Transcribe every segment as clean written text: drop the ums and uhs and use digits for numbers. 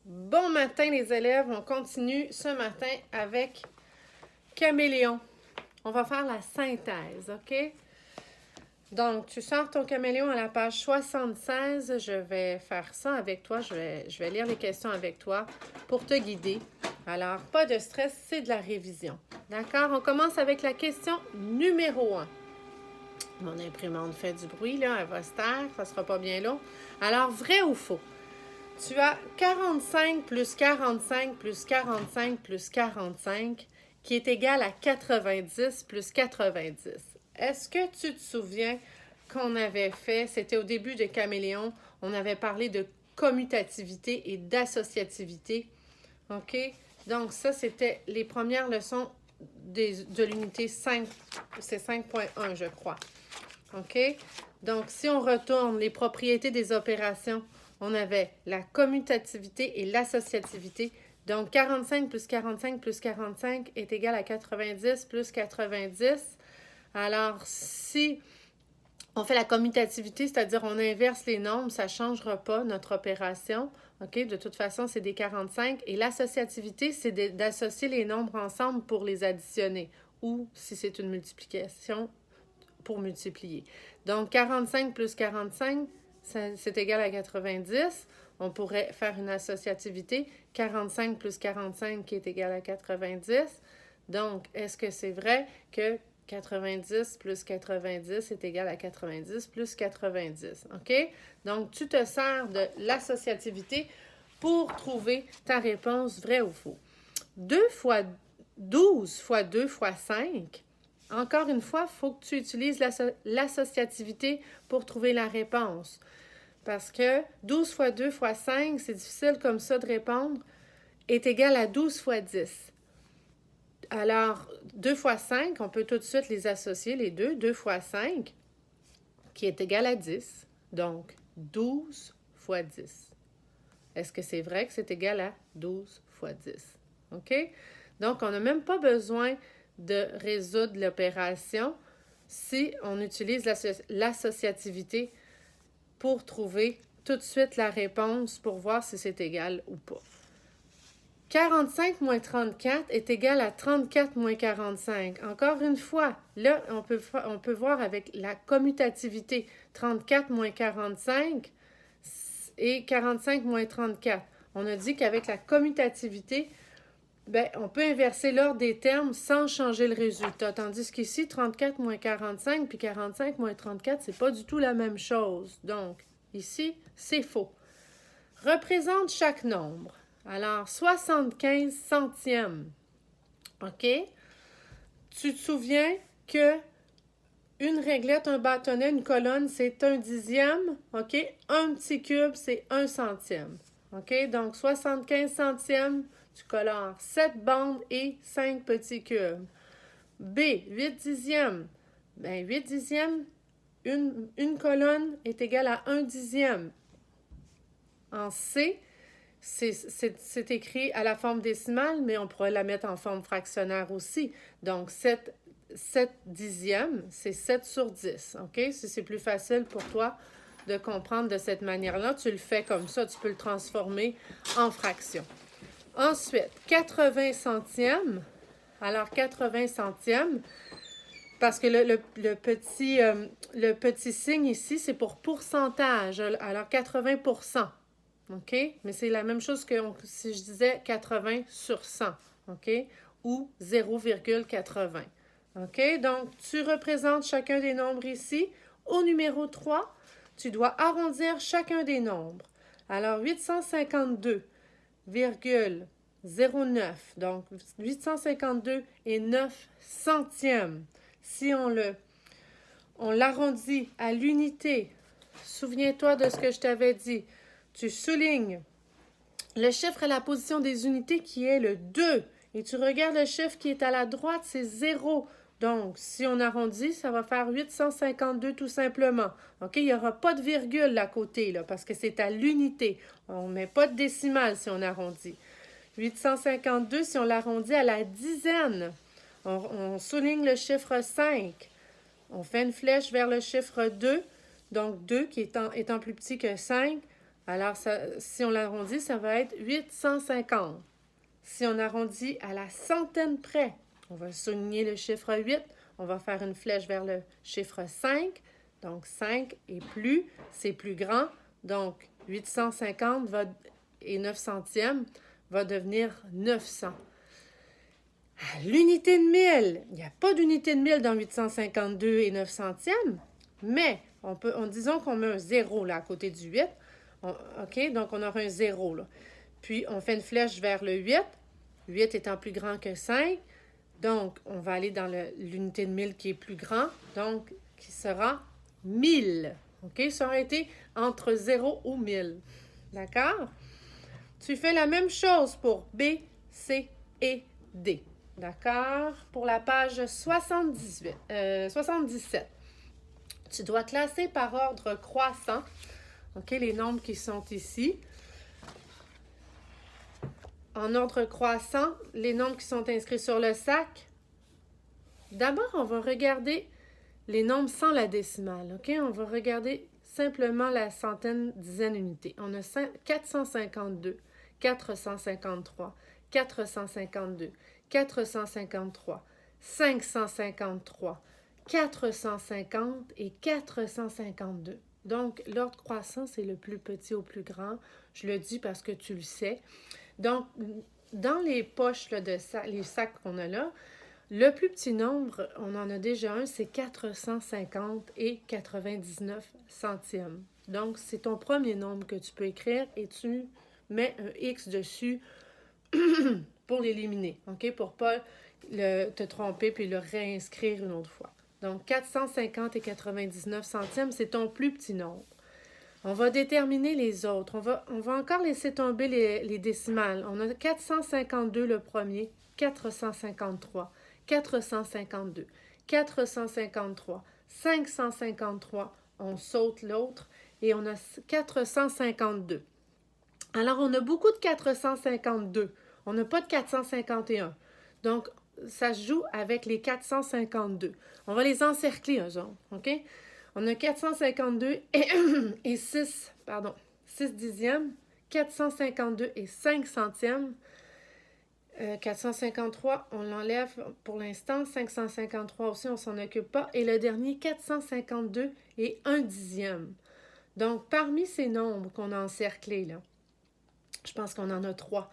Bon matin les élèves, on continue ce matin avec caméléon. On va faire la synthèse, ok? Donc, tu sors ton caméléon à la page 76. Je vais faire ça avec toi. Je vais lire les questions avec toi pour te guider. Alors, pas de stress, c'est de la révision. D'accord? On commence avec la question numéro 1. Mon imprimante fait du bruit, là. Elle va se taire. Ça sera pas bien long. Alors, vrai ou faux? Tu as 45 plus 45 plus 45 plus 45 qui est égal à 90 plus 90. Est-ce que tu te souviens qu'on avait fait, c'était au début de Caméléon, on avait parlé de commutativité et d'associativité. OK? Donc ça, c'était les premières leçons de l'unité 5, c'est 5.1, je crois. OK? Donc, si on retourne les propriétés des opérations, on avait la commutativité et l'associativité. Donc, 45 plus 45 plus 45 est égal à 90 plus 90. Alors, si on fait la commutativité, c'est-à-dire on inverse les nombres, ça ne changera pas notre opération. OK? De toute façon, c'est des 45. Et l'associativité, c'est d'associer les nombres ensemble pour les additionner. Ou, si c'est une multiplication, pour multiplier. Donc, 45 plus 45, c'est égal à 90. On pourrait faire une associativité. 45 plus 45 qui est égal à 90. Donc, est-ce que c'est vrai que 90 plus 90 est égal à 90 plus 90? OK? Donc, tu te sers de l'associativité pour trouver ta réponse vraie ou faux. 2 fois 12 fois 2 fois 5, encore une fois, il faut que tu utilises l'associativité pour trouver la réponse. Parce que 12 fois 2 fois 5, c'est difficile comme ça de répondre, est égal à 12 fois 10. Alors, 2 fois 5, on peut tout de suite les associer, les deux. 2 fois 5, qui est égal à 10. Donc, 12 fois 10. Est-ce que c'est vrai que c'est égal à 12 fois 10? OK? Donc, on n'a même pas besoin de résoudre l'opération si on utilise l'associativité pour trouver tout de suite la réponse pour voir si c'est égal ou pas. 45 moins 34 est égal à 34 moins 45. Encore une fois, là, on peut voir avec la commutativité 34 moins 45 et 45 moins 34. On a dit qu'avec la commutativité, on peut inverser l'ordre des termes sans changer le résultat. Tandis qu'ici, 34 moins 45 puis 45 moins 34, c'est pas du tout la même chose. Donc, ici, c'est faux. Représente chaque nombre. Alors, 75 centièmes. OK? Tu te souviens que une réglette, un bâtonnet, une colonne, c'est 1/10. OK? Un petit cube, c'est 1 centième. OK? Donc, 75 centièmes, tu colores 7 bandes et 5 petits cubes. B, 8 dixièmes. 8 dixièmes, une colonne est égale à 1 dixième. En C, c'est écrit à la forme décimale, mais on pourrait la mettre en forme fractionnaire aussi. Donc, 7 dixièmes, c'est 7 sur 10. OK? Si c'est plus facile pour toi de comprendre de cette manière-là, tu le fais comme ça, tu peux le transformer en fraction. Ensuite, 80 centièmes. Alors, 80 centièmes, parce que le petit signe ici, c'est pour pourcentage. Alors, 80%. OK? Mais c'est la même chose que si je disais 80 sur 100. OK? Ou 0,80. OK? Donc, tu représentes chacun des nombres ici. Au numéro 3, tu dois arrondir chacun des nombres. Alors, 852,09. Donc, 852 et 9 centièmes. Si on l'arrondit à l'unité, souviens-toi de ce que je t'avais dit. Tu soulignes le chiffre à la position des unités qui est le 2. Et tu regardes le chiffre qui est à la droite, c'est 0. Donc, si on arrondit, ça va faire 852 tout simplement. OK? Il n'y aura pas de virgule à côté, là, parce que c'est à l'unité. On ne met pas de décimale si on arrondit. 852, si on l'arrondit à la dizaine, on souligne le chiffre 5. On fait une flèche vers le chiffre 2. Donc, 2 qui étant plus petit que 5. Alors, si on l'arrondit, ça va être 850. Si on arrondit à la centaine près, on va souligner le chiffre 8. On va faire une flèche vers le chiffre 5. Donc, 5 et plus, c'est plus grand. Donc, 850 et 9 centièmes va devenir 900. À l'unité de mille, il n'y a pas d'unité de mille dans 852 et 9 centièmes, mais disons qu'on met un 0 là, à côté du 8. OK, donc on aura un 0 là. Puis, on fait une flèche vers le 8. 8 étant plus grand que 5. Donc, on va aller dans l'unité de mille qui est plus grand, donc qui sera 1000. OK? Ça aurait été entre 0 ou 1000. D'accord? Tu fais la même chose pour B, C et D. D'accord? Pour la page 77. Tu dois classer par ordre croissant. OK? Les nombres qui sont ici. En ordre croissant, les nombres qui sont inscrits sur le sac. D'abord, on va regarder les nombres sans la décimale. OK? On va regarder simplement la centaine, dizaine, unité. On a 452, 453, 452, 453, 553, 450 et 452. Donc, l'ordre croissant, c'est le plus petit au plus grand. Je le dis parce que tu le sais. Donc, dans les poches là, les sacs qu'on a là, le plus petit nombre, on en a déjà un, c'est 450 et 99 centièmes. Donc, c'est ton premier nombre que tu peux écrire et tu mets un X dessus pour l'éliminer, OK? Pour ne pas te tromper puis le réinscrire une autre fois. Donc, 450 et 99 centièmes, c'est ton plus petit nombre. On va déterminer les autres. On va encore laisser tomber les décimales. On a 452 le premier, 453, 452, 453, 553. On saute l'autre et on a 452. Alors, on a beaucoup de 452. On n'a pas de 451. Donc, ça se joue avec les 452. On va les encercler, eux autres, OK? On a 452 et 6 dixièmes, 452 et 5 centièmes. 453, on l'enlève pour l'instant. 553 aussi, on ne s'en occupe pas. Et le dernier, 452 et 1 dixième. Donc, parmi ces nombres qu'on a encerclés, là, je pense qu'on en a 3.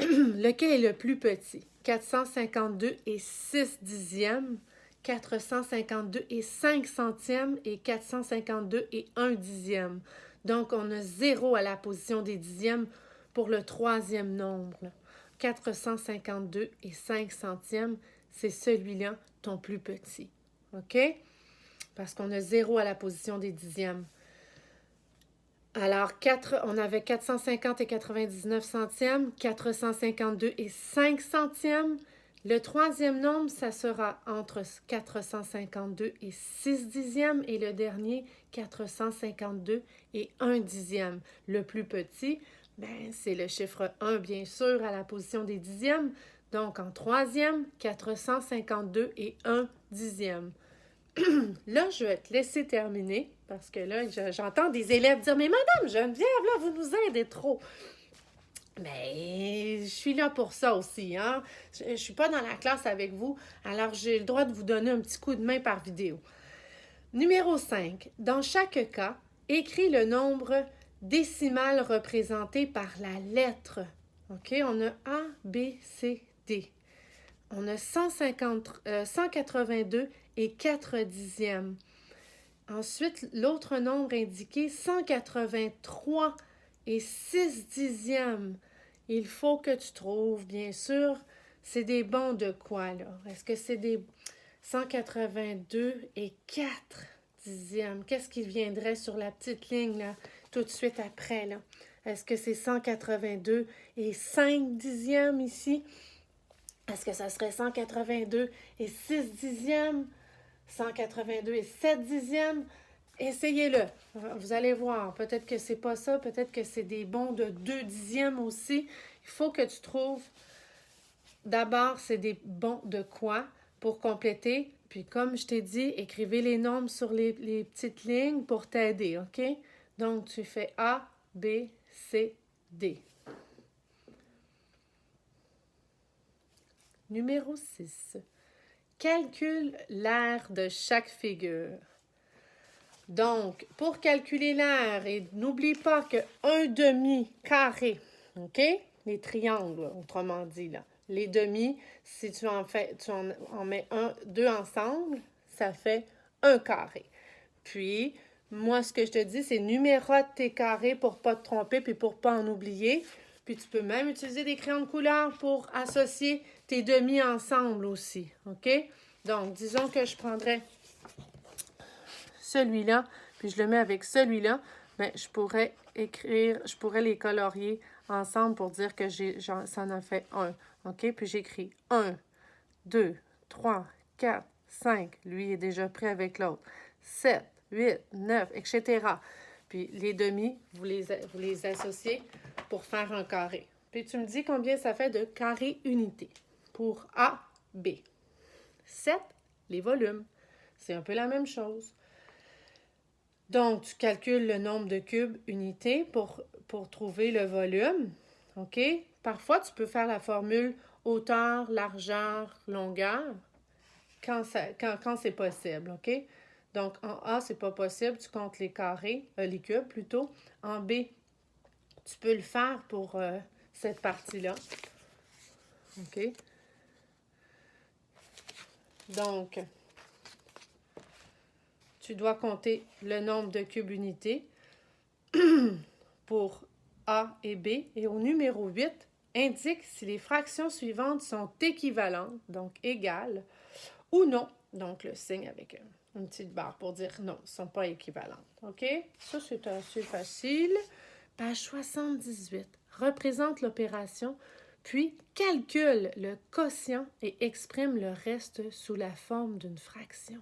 Lequel est le plus petit? 452 et 6 dixièmes. 452 et 5 centièmes et 452 et 1 dixième. Donc, on a 0 à la position des dixièmes pour le troisième nombre. 452 et 5 centièmes, c'est celui-là, ton plus petit. OK? Parce qu'on a 0 à la position des dixièmes. Alors, on avait 450 et 99 centièmes, 452 et 5 centièmes. Le troisième nombre, ça sera entre 452 et 6 dixièmes et le dernier, 452 et 1 dixième. Le plus petit, c'est le chiffre 1, bien sûr, à la position des dixièmes. Donc, en troisième, 452 et 1 dixième. Là, je vais te laisser terminer parce que là, j'entends des élèves dire « Mais Madame Geneviève, là, vous nous aidez trop. » Mais je suis là pour ça aussi, hein. Je ne suis pas dans la classe avec vous, alors j'ai le droit de vous donner un petit coup de main par vidéo. Numéro 5. Dans chaque cas, écris le nombre décimal représenté par la lettre. OK? On a A, B, C, D. On a 182 et 4 dixièmes. Ensuite, l'autre nombre indiqué, 183 et 6 dixièmes. Il faut que tu trouves, bien sûr, c'est des bons de quoi, là? Est-ce que c'est des 182 et 4 dixièmes? Qu'est-ce qui viendrait sur la petite ligne, là, tout de suite après, là? Est-ce que c'est 182 et 5 dixièmes ici? Est-ce que ça serait 182 et 6 dixièmes? 182 et 7 dixièmes? Essayez-le. Vous allez voir. Peut-être que c'est pas ça. Peut-être que c'est des bons de 2 dixièmes aussi. Il faut que tu trouves. D'abord, c'est des bons de quoi pour compléter. Puis comme je t'ai dit, écrivez les nombres sur les petites lignes pour t'aider, OK? Donc, tu fais A, B, C, D. Numéro 6. Calcule l'aire de chaque figure. Donc, pour calculer l'aire, et n'oublie pas que un demi-carré, OK? Les triangles, autrement dit, là. Les demi, si tu en mets deux ensemble, ça fait un carré. Puis, moi, ce que je te dis, c'est numérote tes carrés pour pas te tromper puis pour pas en oublier. Puis, tu peux même utiliser des crayons de couleur pour associer tes demi ensemble aussi, OK? Donc, disons que je prendrais celui-là, puis je le mets avec celui-là, bien, je pourrais les colorier ensemble pour dire que ça en a fait un. OK? Puis j'écris 1, 2, 3, 4, 5. Lui est déjà prêt avec l'autre. 7, 8, 9, etc. Puis les demi, vous les associez pour faire un carré. Puis tu me dis combien ça fait de carrés unités pour A, B. 7, les volumes. C'est un peu la même chose. Donc, tu calcules le nombre de cubes unités pour trouver le volume. OK? Parfois, tu peux faire la formule hauteur, largeur, longueur quand c'est possible. OK? Donc, en A, c'est pas possible. Tu comptes les carrés, les cubes plutôt. En B, tu peux le faire pour cette partie-là. OK? Donc, tu dois compter le nombre de cubes unités pour A et B. Et au numéro 8, indique si les fractions suivantes sont équivalentes, donc égales, ou non. Donc, le signe avec une petite barre pour dire non, elles ne sont pas équivalentes. OK? Ça, c'est assez facile. Page 78. Représente l'opération, puis calcule le quotient et exprime le reste sous la forme d'une fraction.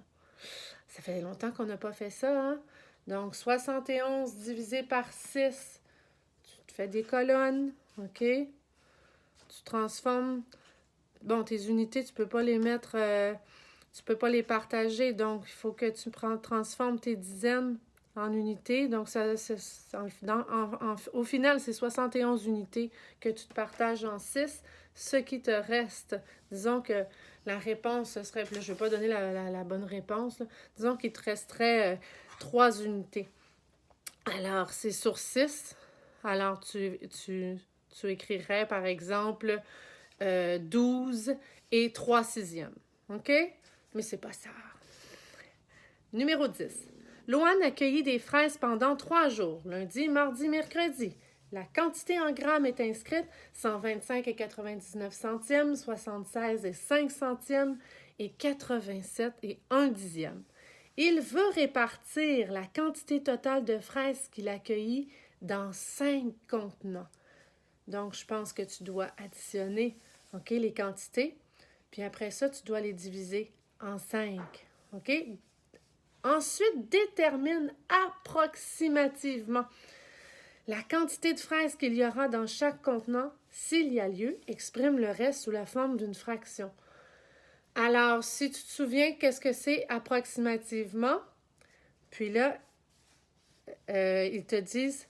Ça fait longtemps qu'on n'a pas fait ça, hein? Donc, 71 divisé par 6. Tu te fais des colonnes, OK? Tu transformes... Bon, tes unités, tu peux pas les mettre... tu peux pas les partager, donc il faut que tu transformes tes dizaines en unités. Donc, au final, c'est 71 unités que tu te partages en 6. Ce qui te reste, disons que la réponse, ce serait... Là, je ne vais pas donner la bonne réponse. Là. Disons qu'il te resterait 3 unités. Alors, c'est sur 6. Alors, tu écrirais, par exemple, 12 et 3 sixièmes. OK? Mais c'est pas ça. Numéro 10. Loan accueillit des fraises pendant 3 jours, lundi, mardi, mercredi. La quantité en grammes est inscrite 125 et 99 centièmes, 76 et 5 centièmes et 87 et 1 dixième. Il veut répartir la quantité totale de fraises qu'il accueillit dans 5 contenants. Donc, je pense que tu dois additionner, OK, les quantités. Puis après ça, tu dois les diviser en 5. OK? Ensuite, détermine approximativement la quantité de fraises qu'il y aura dans chaque contenant. S'il y a lieu, exprime le reste sous la forme d'une fraction. Alors, si tu te souviens, qu'est-ce que c'est approximativement? Puis là, ils te disent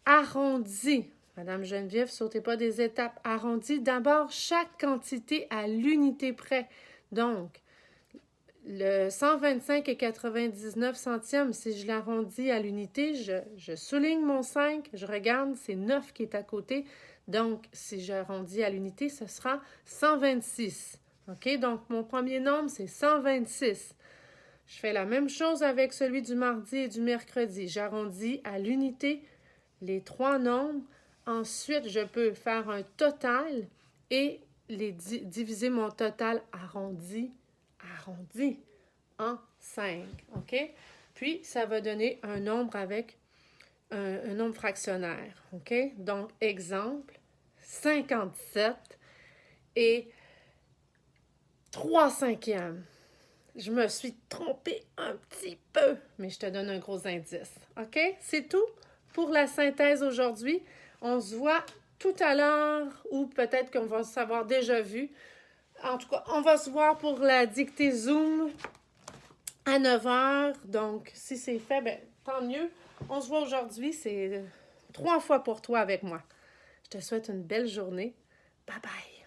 arrondi. Madame Geneviève, sautez pas des étapes. Arrondi d'abord chaque quantité à l'unité près. Donc, le 125 et 99 centièmes, si je l'arrondis à l'unité, je souligne mon 5, je regarde, c'est 9 qui est à côté. Donc, si j'arrondis à l'unité, ce sera 126. OK? Donc, mon premier nombre, c'est 126. Je fais la même chose avec celui du mardi et du mercredi. J'arrondis à l'unité les 3 nombres. Ensuite, je peux faire un total et diviser mon total arrondi en 5. OK? Puis, ça va donner un nombre avec un nombre fractionnaire. OK? Donc, exemple, 57 et 3 cinquièmes. Je me suis trompée un petit peu, mais je te donne un gros indice. OK? C'est tout pour la synthèse aujourd'hui. On se voit tout à l'heure ou peut-être qu'on va s'avoir déjà vu. En tout cas, on va se voir pour la dictée Zoom à 9h. Donc, si c'est fait, bien, tant mieux. On se voit aujourd'hui, c'est 3 fois pour toi avec moi. Je te souhaite une belle journée. Bye bye!